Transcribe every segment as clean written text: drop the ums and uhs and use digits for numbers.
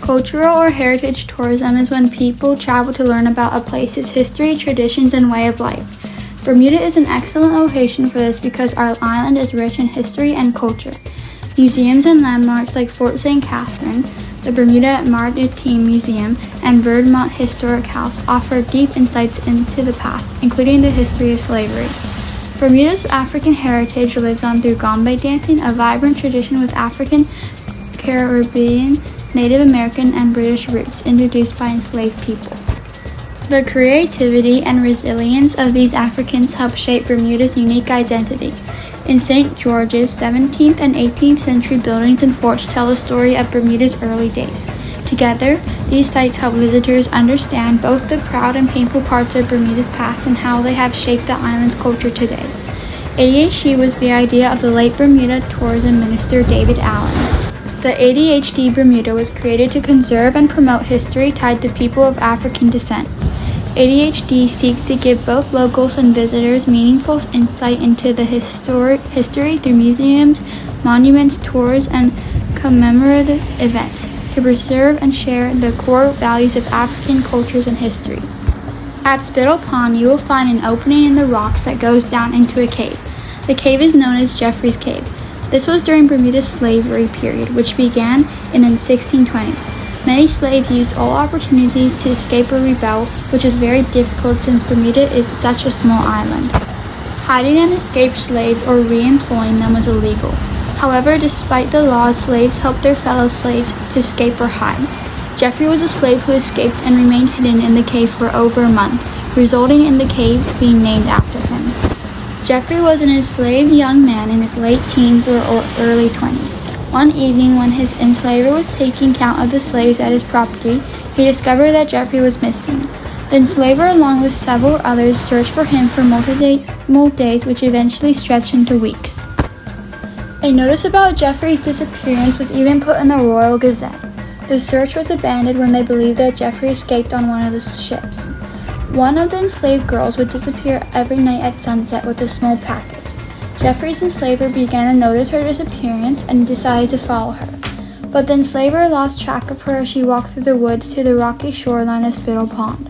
Cultural or heritage tourism is when people travel to learn about a place's history, traditions, and way of life. Bermuda is an excellent location for this because our island is rich in history and culture. Museums and landmarks like Fort St. Catherine, the Bermuda Maritime Museum, and Verdmont Historic House offer deep insights into the past, including the history of slavery. Bermuda's African heritage lives on through gombe dancing, a vibrant tradition with African, Caribbean, Native American, and British roots introduced by enslaved people. The creativity and resilience of these Africans help shape Bermuda's unique identity. In St. George's, 17th and 18th century buildings and forts tell the story of Bermuda's early days. Together, these sites help visitors understand both the proud and painful parts of Bermuda's past and how they have shaped the island's culture today. ADHD was the idea of the late Bermuda tourism minister David Allen. The ADHD Bermuda was created to conserve and promote history tied to people of African descent. ADHD seeks to give both locals and visitors meaningful insight into the history through museums, monuments, tours, and commemorative events to preserve and share the core values of African cultures and history. At Spittal Pond, you will find an opening in the rocks that goes down into a cave. The cave is known as Jeffrey's Cave. This was during Bermuda's slavery period, which began in the 1620s. Many slaves used all opportunities to escape or rebel, which is very difficult since Bermuda is such a small island. Hiding an escaped slave or re-employing them was illegal. However, despite the laws, slaves helped their fellow slaves to escape or hide. Jeffrey was a slave who escaped and remained hidden in the cave for over a month, resulting in the cave being named after him. Jeffrey was an enslaved young man in his late teens or early 20s. One evening, when his enslaver was taking count of the slaves at his property, he discovered that Jeffrey was missing. The enslaver, along with several others, searched for him for multiple days, which eventually stretched into weeks. A notice about Jeffrey's disappearance was even put in the Royal Gazette. The search was abandoned when they believed that Jeffrey escaped on one of the ships. One of the enslaved girls would disappear every night at sunset with a small package. Jeffrey's enslaver began to notice her disappearance and decided to follow her. But the enslaver lost track of her as she walked through the woods to the rocky shoreline of Spittal Pond.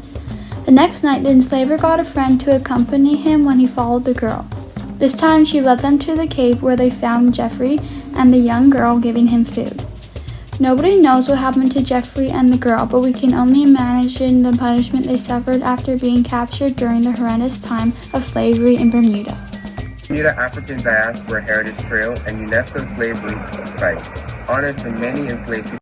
The next night, the enslaver got a friend to accompany him when he followed the girl. This time, she led them to the cave where they found Jeffrey and the young girl giving him food. Nobody knows what happened to Jeffrey and the girl, but we can only imagine the punishment they suffered after being captured during the horrendous time of slavery in Bermuda. Bermuda African Diaspora Heritage Trail and UNESCO Slavery Site honors the many enslaved people